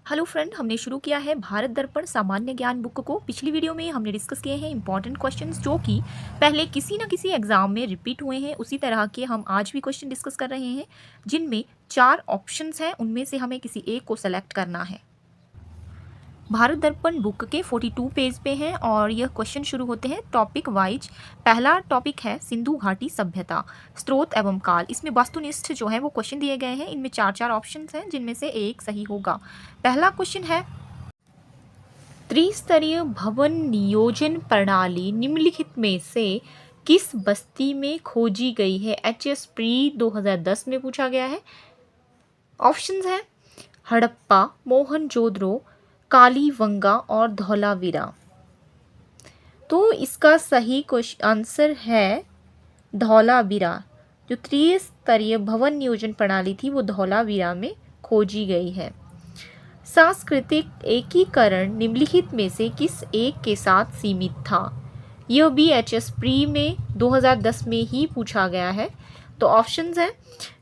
Hello friend, हमने शुरू किया है भारत दर्पण सामान्य ज्ञान बुक को। पिछली वीडियो में हमने डिस्कस किए हैं इंपॉर्टेंट क्वेश्चंस जो कि पहले किसी न किसी एग्जाम में रिपीट हुए हैं। उसी तरह के हम आज भी क्वेश्चन डिस्कस कर रहे हैं जिनमें 4 ऑप्शंस हैं, उनमें से हमें किसी एक को सेलेक्ट करना है। भारत दर्पण बुक के 42 पेज पे हैं और यह क्वेश्चन शुरू होते हैं टॉपिक वाइज। पहला टॉपिक है सिंधु घाटी सभ्यता, स्रोत एवं काल। इसमें वस्तुनिष्ठ जो है वो क्वेश्चन दिए गए हैं। इनमें 4 ऑप्शंस हैं जिनमें से एक सही होगा। पहला क्वेश्चन है, त्रिस्तरीय भवन नियोजन प्रणाली निम्नलिखित में से किस बस्ती में खोजी गई है? एचएस प्री 2010 में पूछा गया है। ऑप्शंस हैं हड़प्पा, मोहनजोदड़ो, कालीवंगा और धौलावीरा। तो इसका सही आंसर है धौलावीरा। जो त्रिस्तरीय भवन नियोजन प्रणाली थी वो धौलावीरा में खोजी गई है। सांस्कृतिक एकीकरण निम्नलिखित में से किस एक के साथ सीमित था? यह भी एचएस प्री में 2010 में ही पूछा गया है। तो ऑप्शंस हैं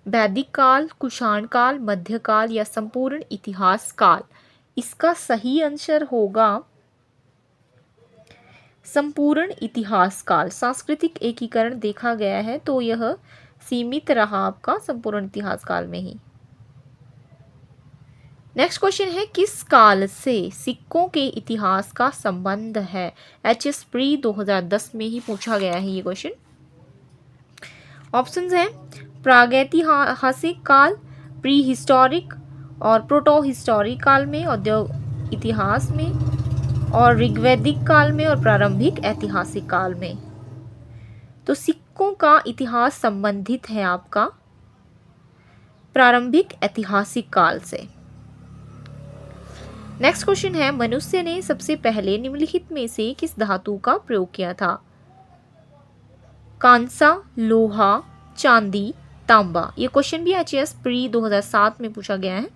वैदिक काल, कुषाण काल, मध्यकाल या संपूर्ण इतिहास काल। इसका सही आंसर होगा संपूर्ण इतिहास काल। सांस्कृतिक एकीकरण देखा गया है तो यह सीमित रहा आपका संपूर्ण इतिहास काल में ही। नेक्स्ट क्वेश्चन है, किस काल से सिक्कों के इतिहास का संबंध है? एचएस प्री 2010 में ही पूछा गया है ये क्वेश्चन। ऑप्शंस हैं प्रागैतिहासिक काल, प्री हिस्टोरिक और प्रोटो हिस्टोरिक काल में, औद्योगिक इतिहास में और ऋग्वैदिक काल में और प्रारंभिक ऐतिहासिक काल में। तो सिक्कों का इतिहास संबंधित है आपका प्रारंभिक ऐतिहासिक काल से। नेक्स्ट क्वेश्चन है, मनुष्य ने सबसे पहले निम्नलिखित में से किस धातु का प्रयोग किया था? कांसा, लोहा, चांदी, तांबा। ये क्वेश्चन भी एचएस प्री 2007 में पूछा गया है।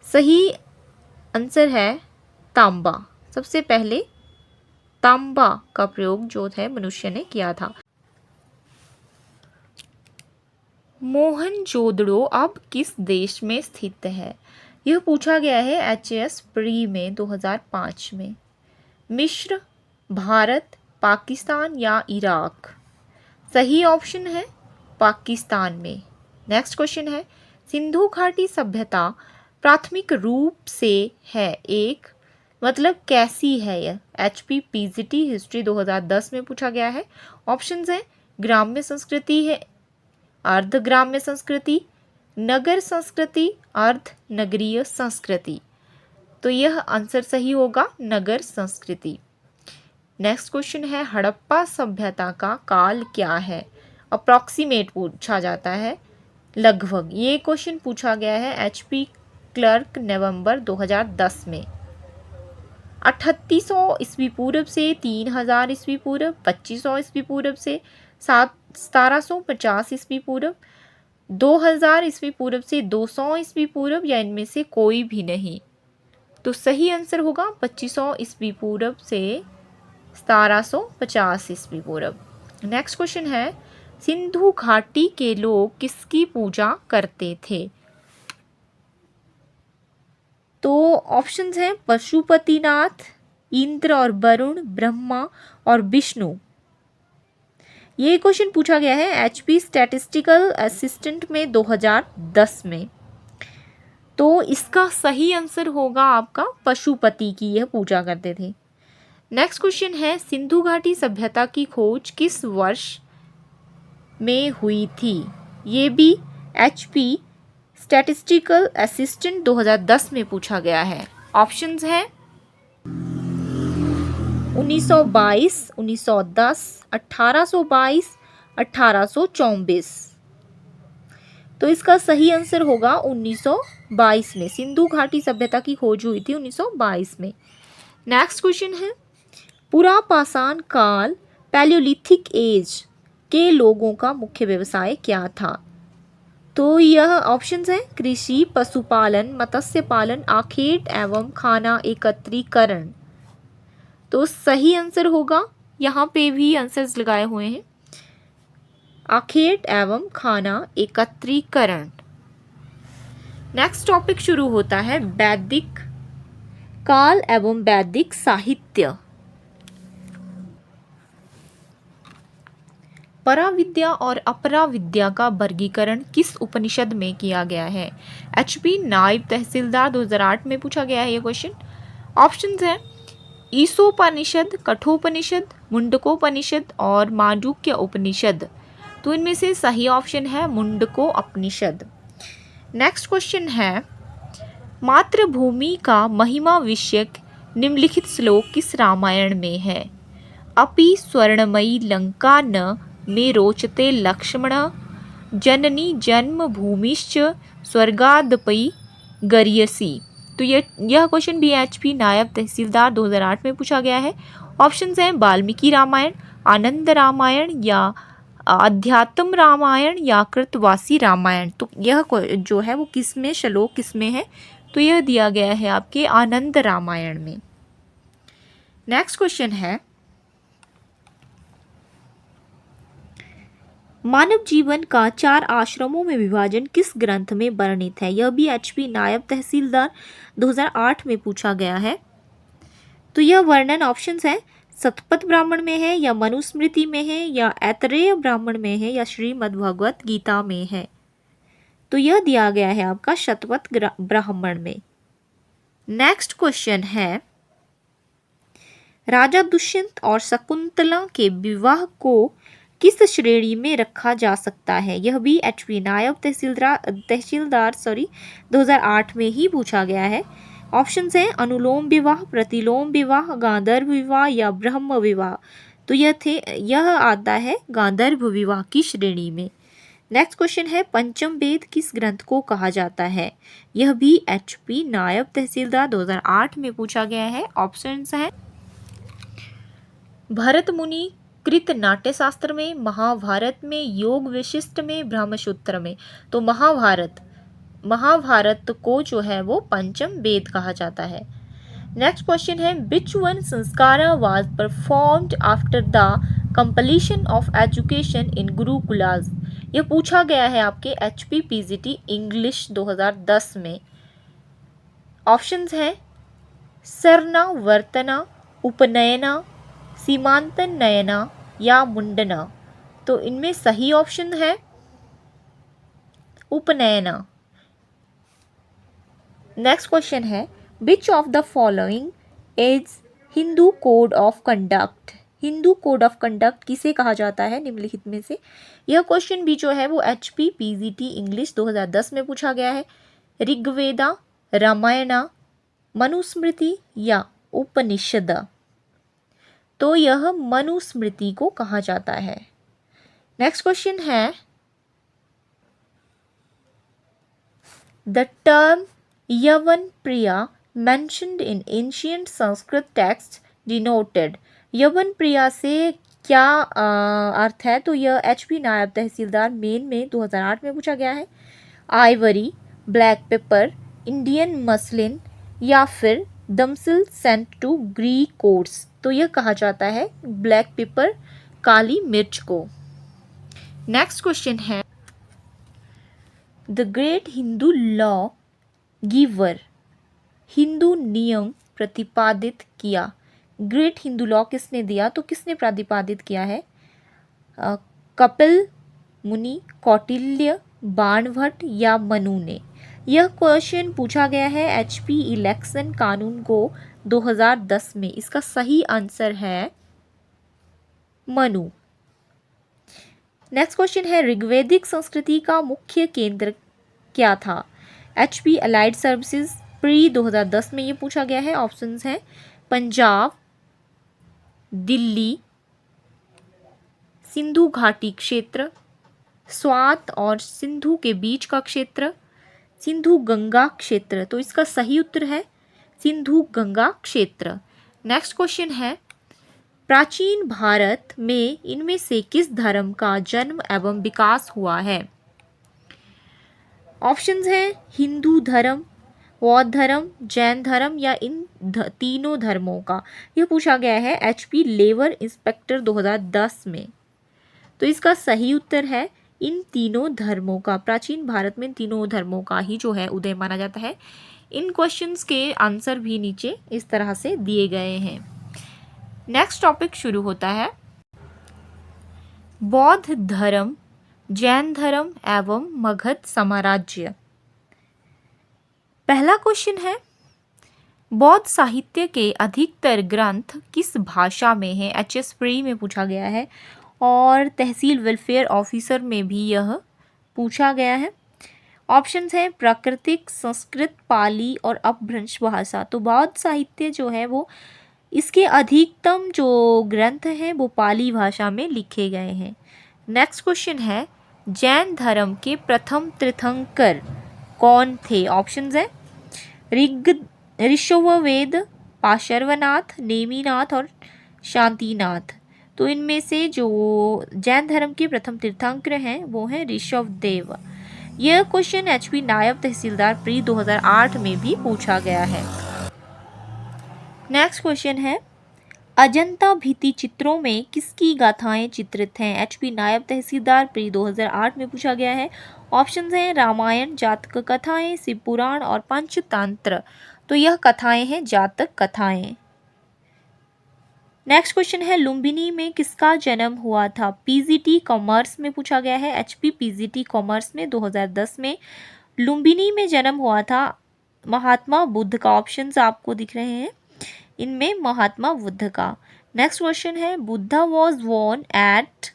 सही आंसर है तांबा। सबसे पहले तांबा का प्रयोग जो है मनुष्य ने किया था। मोहनजोदड़ो अब किस देश में स्थित है? यह पूछा गया है एचएस प्री में 2005 में। मिस्र, भारत, पाकिस्तान या इराक? सही ऑप्शन है पाकिस्तान में। नेक्स्ट क्वेश्चन है, सिंधु घाटी सभ्यता प्राथमिक रूप से है एक, मतलब कैसी है यह? एचपी पीजीटी हिस्ट्री 2010 में पूछा गया है। ऑप्शंस है ग्राम्य संस्कृति है, अर्ध ग्राम्य संस्कृति, नगर संस्कृति, अर्ध नगरीय संस्कृति। तो यह आंसर सही होगा नगर संस्कृति। नेक्स्ट क्वेश्चन है, हड़प्पा सभ्यता का काल क्या है? अप्रॉक्सीमेट पूछा जाता है, लगभग। ये क्वेश्चन पूछा गया है एचपी क्लर्क नवंबर 2010 में। 3800 ईस्वी पूर्व से 3000 ईस्वी पूर्व, 2500 ईस्वी पूर्व से 1750 ईस्वी पूर्व, 2000 ईस्वी पूर्व से 200 ईस्वी पूर्व या इनमें से कोई भी नहीं। तो सही आंसर होगा 2500 ईस्वी पूर्व से 1750 ईस्वी पूर्व। नेक्स्ट क्वेश्चन है, सिंधु घाटी के लोग किसकी पूजा करते थे? तो ऑप्शंस हैं पशुपतिनाथ, इंद्र और वरुण, ब्रह्मा और विष्णु। ये क्वेश्चन पूछा गया है एचपी स्टैटिस्टिकल असिस्टेंट में 2010 में। तो इसका सही आंसर होगा आपका पशुपति की यह पूजा करते थे। नेक्स्ट क्वेश्चन है, सिंधु घाटी सभ्यता की खोज किस वर्ष में हुई थी? ये भी एचपी स्टैटिस्टिकल असिस्टेंट 2010 में पूछा गया है। ऑप्शंस हैं 1922, 1910, 1822, 1824। तो इसका सही आंसर होगा 1922 में। सिंधु घाटी सभ्यता की खोज हुई थी 1922 में। नेक्स्ट क्वेश्चन है, पुरापाषाण काल पैलियोलिथिक एज के लोगों का मुख्य व्यवसाय क्या था? तो यह ऑप्शंस हैं कृषि, पशुपालन, मत्स्य पालन, आखेट एवं खाना एकत्रीकरण। तो सही आंसर होगा, यहाँ पे भी आंसर्स लगाए हुए हैं, आखेट एवं खाना एकत्रीकरण। नेक्स्ट टॉपिक शुरू होता है वैदिक काल एवं वैदिक साहित्य। पराविद्या और अपराविद्या का वर्गीकरण किस उपनिषद में किया गया है? HP नायब तहसीलदार 2008 में पूछा गया है ये क्वेश्चन। ऑप्शंस हैं ईशोपनिषद, कठोपनिषद, मुंडकोपनिषद और मांडूक्य उपनिषद। तो इनमें से सही ऑप्शन है मुंडकोपनिषद। नेक्स्ट क्वेश्चन है मातृभूमि का महिमा विषयक निम्नलिखित श्लोक किस रामायण में है? अपि स्वर्णमयी लंका न में रोचते लक्ष्मण, जननी जन्मभूमिश्च स्वर्गादपि गर्यसी। तो यह क्वेश्चन भी HP नायब तहसीलदार 2008 में पूछा गया है। ऑप्शंस हैं वाल्मीकि रामायण, आनंद रामायण या अध्यात्म रामायण या कृतवासी रामायण। तो यह जो है वो किस में श्लोक किस में है? तो यह दिया गया है आपके आनंद रामायण में। नेक्स्ट क्वेश्चन है मानव जीवन का 4 आश्रमों में विभाजन किस ग्रंथ में वर्णित है? यह भी HP नायब तहसीलदार 2008 में पूछा गया है। तो यह वर्णन ऑप्शंस है शतपथ ब्राह्मण में है या मनुस्मृति में है या ऐतरेय ब्राह्मण में है या श्रीमद् भगवत गीता में है। तो यह दिया गया है आपका शतपथ ब्राह्मण में। नेक्स्ट क्वेश्चन है राजा दुष्यंत और शकुंतला के विवाह को किस श्रेणी में रखा जा सकता है? यह भी HP नायब तहसीलदार 2008 में ही पूछा गया है। ऑप्शंस हैं अनुलोम विवाह, प्रतिलोम विवाह, गांधर्व विवाह या ब्रह्म विवाह। तो यह आता है गांधर्व विवाह की श्रेणी में। नेक्स्ट क्वेश्चन है पंचम वेद किस ग्रंथ को कहा जाता है? यह भी HP नायब तहसीलदार 2008 में पूछा गया है। ऑप्शंस हैं भरत मुनि कृत नाट्यशास्त्र में, महाभारत में, योग विशिष्ट में, ब्रह्मसूत्र में। तो महाभारत को जो है वो पंचम वेद कहा जाता है। नेक्स्ट क्वेश्चन है which one sanskar was performed after the completion of education in gurukulas. यह पूछा गया है आपके HP PGT इंग्लिश 2010 में। ऑप्शंस हैं सरना, वर्तना, उपनयना, सीमांतन नयना या मुंडना। तो इनमें सही ऑप्शन है उपनयना। नेक्स्ट क्वेश्चन है which of the following is Hindu code of conduct. Hindu code of conduct किसे कहा जाता है निम्नलिखित में से? यह क्वेश्चन भी जो है वो HP PGT इंग्लिश 2010 में पूछा गया है। ऋग्वेदा, रामायणा, मनुस्मृति या उपनिषद। तो यह मनुस्मृति को कहा जाता है। नेक्स्ट क्वेश्चन है the term Yavanapriya mentioned in ancient Sanskrit text denoted. Yavanapriya से क्या अर्थ है? तो यह HP नायब तहसीलदार मेन में 2008 में पूछा गया है। Ivory, black pepper, Indian muslin या फिर दमसिल सेंट टू ग्रीक कोर्ट्स। तो यह कहा जाता है ब्लैक पेपर, काली मिर्च को। नेक्स्ट क्वेश्चन है the great Hindu law giver Hindu नियम प्रतिपादित किया। ग्रेट हिंदू लॉ किसने दिया? तो किसने प्रतिपादित किया है? कपिल मुनि, कौटिल्य, बाणभट्ट या मनु ने। यह क्वेश्चन पूछा गया है HP इलेक्शन कानून को 2010 में। इसका सही आंसर है मनु। नेक्स्ट क्वेश्चन है ऋग्वैदिक संस्कृति का मुख्य केंद्र क्या था? HP अलाइड सर्विसेज प्री 2010 में ये पूछा गया है। ऑप्शंस हैं पंजाब, दिल्ली, सिंधु घाटी क्षेत्र, स्वात और सिंधु के बीच का क्षेत्र, सिंधु गंगा क्षेत्र। तो इसका सही उत्तर है सिंधु गंगा क्षेत्र। नेक्स्ट क्वेश्चन है प्राचीन भारत में इनमें से किस धर्म का जन्म एवं विकास हुआ है? ऑप्शंस हैं हिंदू धर्म, बौद्ध धर्म, जैन धर्म या इन तीनों धर्मों का। यह पूछा गया है HP लेबर इंस्पेक्टर 2010 में। तो इसका सही उत्तर है इन तीनों धर्मों का, प्राचीन भारत में तीनों धर्मों का ही जो है उदय माना जाता है। इन क्वेश्चंस के आंसर भी नीचे इस तरह से दिए गए हैं। नेक्स्ट टॉपिक शुरू होता है बौद्ध धर्म, जैन धर्म एवं मगध साम्राज्य। पहला क्वेश्चन है बौद्ध साहित्य के अधिकतर ग्रंथ किस भाषा में हैं? एचएस प्री में पूछा गया है और तहसील वेलफेयर ऑफिसर में भी यह पूछा गया है। ऑप्शंस हैं प्राकृतिक, संस्कृत, पाली और अपभ्रंश भाषा। तो बौद्ध साहित्य जो है वो इसके अधिकतम जो ग्रंथ हैं वो पाली भाषा में लिखे गए हैं। नेक्स्ट क्वेश्चन है जैन धर्म के प्रथम तीर्थंकर कौन थे? ऑप्शंस हैं ऋषभवेद, पाशर्वनाथ, नेमिनाथ और शांतिनाथ। तो इनमें से जो जैन धर्म के प्रथम तीर्थंकर हैं वो हैं ऋषभदेव। यह क्वेश्चन एचपी नायब तहसीलदार प्री 2008 में भी पूछा गया है। नेक्स्ट क्वेश्चन है अजंता भित्ति चित्रों में किसकी गाथाएं चित्रित हैं? एचपी नायब तहसीलदार प्री 2008 में पूछा गया है। ऑप्शंस हैं रामायण, जातक कथाएं, शिव पुराण और पंचतंत्र। तो यह कथाएं हैं जातक कथाएं। नेक्स्ट क्वेश्चन है लुम्बिनी में किसका जन्म हुआ था? पीजीटी कॉमर्स में पूछा गया है। एचपी पीजीटी कॉमर्स में 2010 में लुम्बिनी में जन्म हुआ था महात्मा बुद्ध का। ऑप्शंस आपको दिख रहे हैं इनमें महात्मा बुद्ध का। नेक्स्ट क्वेश्चन है बुद्धा वॉज बोर्न एट,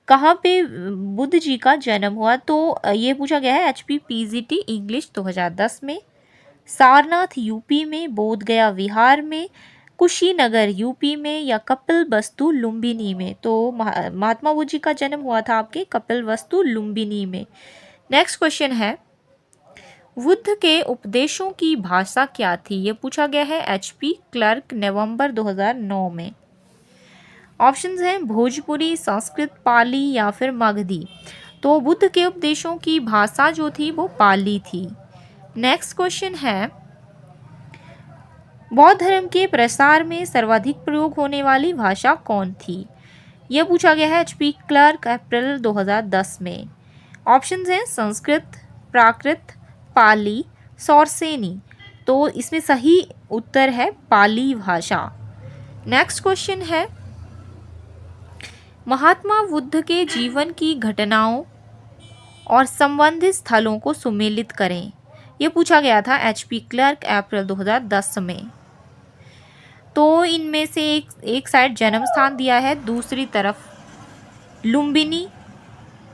कहाँ पे बुद्ध जी का जन्म हुआ? तो ये पूछा गया है एचपी पीजीटी इंग्लिश 2010 में। सारनाथ यूपी में, बोध गया बिहार में, कुशीनगर यूपी में या कपिलवस्तु लुम्बिनी में? तो महात्मा बुद्ध जी का जन्म हुआ था आपके कपिलवस्तु लुम्बिनी में। नेक्स्ट क्वेश्चन है बुद्ध के उपदेशों की भाषा क्या थी? ये पूछा गया है एचपी क्लर्क नवंबर 2009 में। ऑप्शंस हैं भोजपुरी, संस्कृत, पाली या फिर मगधी। तो बुद्ध के उपदेशों की भाषा जो थी वो पाली थी। नेक्स्ट क्वेश्चन है बौद्ध धर्म के प्रसार में सर्वाधिक प्रयोग होने वाली भाषा कौन थी? यह पूछा गया है एचपी क्लर्क अप्रैल 2010 में। ऑप्शंस हैं संस्कृत, प्राकृत, पाली, सौरसेनी। तो इसमें सही उत्तर है पाली भाषा। नेक्स्ट क्वेश्चन है महात्मा बुद्ध के जीवन की घटनाओं और संबंधित स्थलों को सुमेलित करें। यह पूछा गया था एचपी क्लर्क अप्रैल 2010 में। तो इनमें से एक साइड जन्म स्थान दिया है, दूसरी तरफ लुम्बिनी,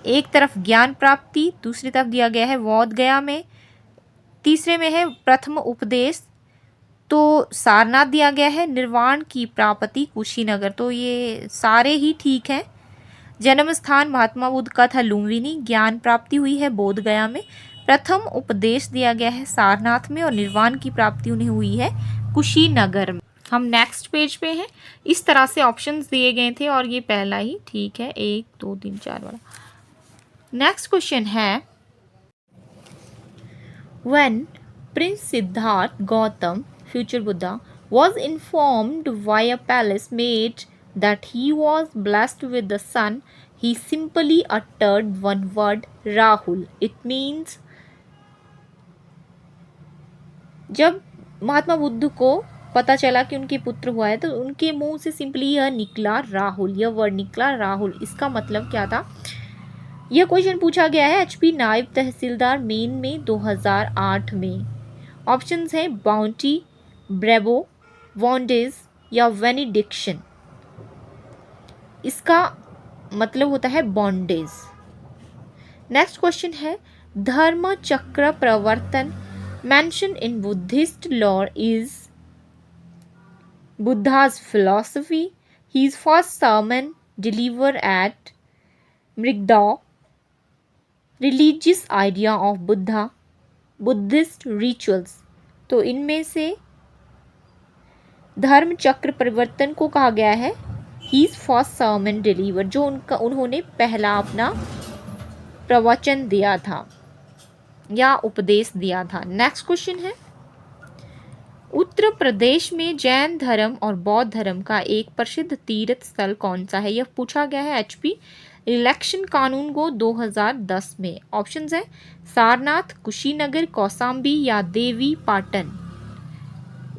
एक तरफ ज्ञान प्राप्ति, दूसरी तरफ दिया गया है बोध गया में, तीसरे में है प्रथम उपदेश, तो सारनाथ दिया गया है, निर्वाण की प्राप्ति कुशीनगर। तो ये सारे ही ठीक हैं। जन्म स्थान महात्मा बुद्ध का था लुम्बिनी, ज्ञान प्राप्ति हुई है बोध गया में, प्रथम उपदेश दिया गया है सारनाथ में और निर्वाण की प्राप्ति उन्हें हुई है कुशीनगर में। हम नेक्स्ट पेज पे हैं। इस तरह से ऑप्शंस दिए गए थे और ये पहला ही ठीक है, 1 2 3 4 वाला। नेक्स्ट क्वेश्चन है When Prince Siddhartha Gautam, future Buddha, was informed by a palace maid that he was blessed with the son, he simply uttered one word, Rahul. It means जब महात्मा बुद्ध को पता चला कि उनके पुत्र हुआ है तो उनके मुंह से सिंपली यह निकला राहुल, यह वर्ड निकला राहुल। इसका मतलब क्या था? यह क्वेश्चन पूछा गया है एचपी नायब तहसीलदार मेन में 2008 में। ऑप्शंस हैं बाउंटी, ब्रेवो, वॉन्डेज या वेनिडिक्शन। इसका मतलब होता है बॉन्डेज। नेक्स्ट क्वेश्चन है धर्म चक्र प्रवर्तन mentioned in Buddhist lore is Buddha's philosophy. His first sermon delivered at Mrigdaw, religious idea of Buddha, Buddhist rituals. तो इनमें से धर्म चक्र परिवर्तन को कहा गया है His first sermon delivered, जो उन्होंने पहला अपना प्रवचन दिया था या उपदेश दिया था। नेक्स्ट क्वेश्चन है उत्तर प्रदेश में जैन धर्म और बौद्ध धर्म का एक प्रसिद्ध तीर्थ स्थल कौन सा है? यह पूछा गया है एचपी इलेक्शन कानून को 2010 में। ऑप्शंस है सारनाथ, कुशीनगर, कौशाम्बी या देवी पाटन।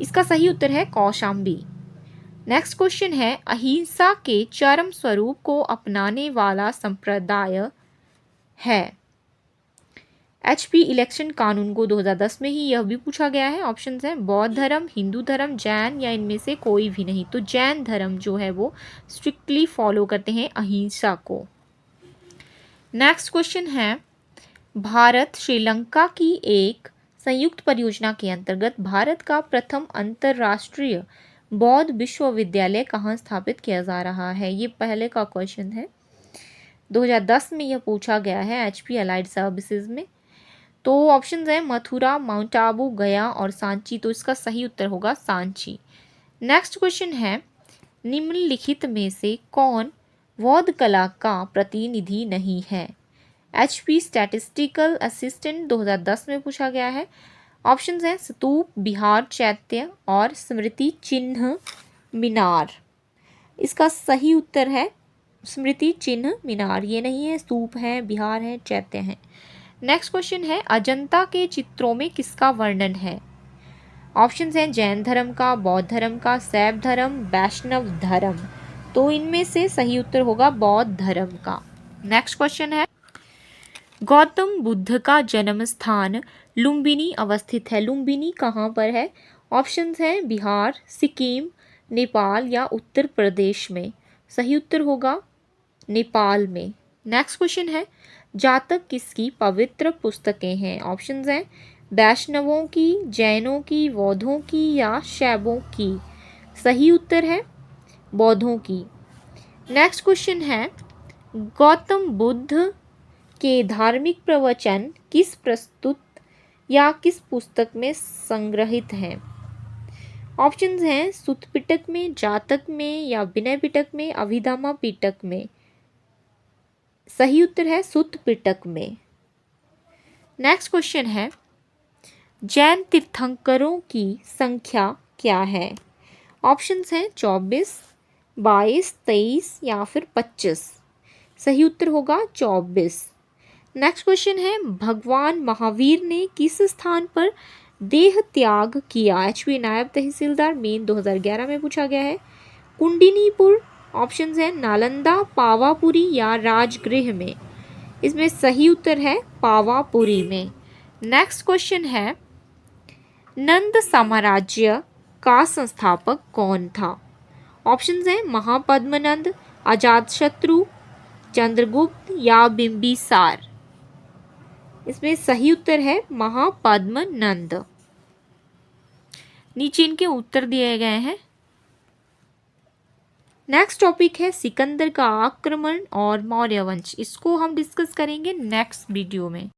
इसका सही उत्तर है कौशाम्बी। नेक्स्ट क्वेश्चन है अहिंसा के चरम स्वरूप को अपनाने वाला संप्रदाय है। एचपी इलेक्शन कानून को 2010 में ही यह भी पूछा गया है। ऑप्शंस हैं बौद्ध धर्म, हिंदू धर्म, जैन या इनमें से कोई भी नहीं। तो जैन धर्म जो है वो स्ट्रिक्टली फॉलो करते हैं अहिंसा को। नेक्स्ट क्वेश्चन है भारत श्रीलंका की एक संयुक्त परियोजना के अंतर्गत भारत का प्रथम अंतर्राष्ट्रीय बौद्ध विश्वविद्यालय कहाँ स्थापित किया जा रहा है? ये पहले का क्वेश्चन है, 2010 में यह पूछा गया है एचपी अलाइड सर्विसेज में। तो ऑप्शंस हैं मथुरा, माउंट आबू, गया और सांची। तो इसका सही उत्तर होगा सांची। नेक्स्ट क्वेश्चन है निम्नलिखित में से कौन बौद्ध कला का प्रतिनिधि नहीं है? एचपी स्टैटिस्टिकल असिस्टेंट 2010 में पूछा गया है। ऑप्शंस हैं स्तूप, बिहार चैत्य और स्मृति चिन्ह मीनार। इसका सही उत्तर है स्मृति चिन्ह मीनार। ये नहीं है, स्तूप है, बिहार है, चैत्य है। नेक्स्ट क्वेश्चन है अजंता के चित्रों में किसका वर्णन है? ऑप्शंस हैं जैन धर्म का, बौद्ध धर्म का, शैव धर्म, वैष्णव धर्म। तो इनमें से सही उत्तर होगा बौद्ध धर्म का। नेक्स्ट क्वेश्चन है गौतम बुद्ध का जन्म स्थान लुम्बिनी अवस्थित है। लुम्बिनी कहाँ पर है? ऑप्शंस हैं बिहार, सिक्किम, नेपाल या उत्तर प्रदेश में। सही उत्तर होगा नेपाल में। नेक्स्ट क्वेश्चन है जातक किसकी पवित्र पुस्तकें हैं? ऑप्शंस हैं वैष्णवों की, जैनों की, बौद्धों की या शैवों की। सही उत्तर है बौद्धों की। नेक्स्ट क्वेश्चन है गौतम बुद्ध के धार्मिक प्रवचन किस प्रस्तुत या किस पुस्तक में संग्रहित हैं? ऑप्शंस हैं सुत्त पिटक में, जातक में या विनय पिटक में, अभिधम्म पिटक में। सही उत्तर है सुत्त पिटक में। नेक्स्ट क्वेश्चन है जैन तीर्थंकरों की संख्या क्या है? ऑप्शंस हैं 24, 22, 23 या फिर 25। सही उत्तर होगा 24। नेक्स्ट क्वेश्चन है भगवान महावीर ने किस स्थान पर देह त्याग किया? एचपी नायब तहसीलदार मेन 2011 में पूछा गया है। कुंडिनीपुर, ऑप्शंस हैं नालंदा, पावापुरी या राजगृह में। इसमें सही उत्तर है पावापुरी में। नेक्स्ट क्वेश्चन है नंद साम्राज्य का संस्थापक कौन था? ऑप्शंस हैं महापद्मनंद, अजातशत्रु, चंद्रगुप्त या बिंबिसार। इसमें सही उत्तर है महापद्मनंद। नीचे इनके उत्तर दिए गए हैं। नेक्स्ट टॉपिक है सिकंदर का आक्रमण और मौर्य वंश। इसको हम डिस्कस करेंगे नेक्स्ट वीडियो में।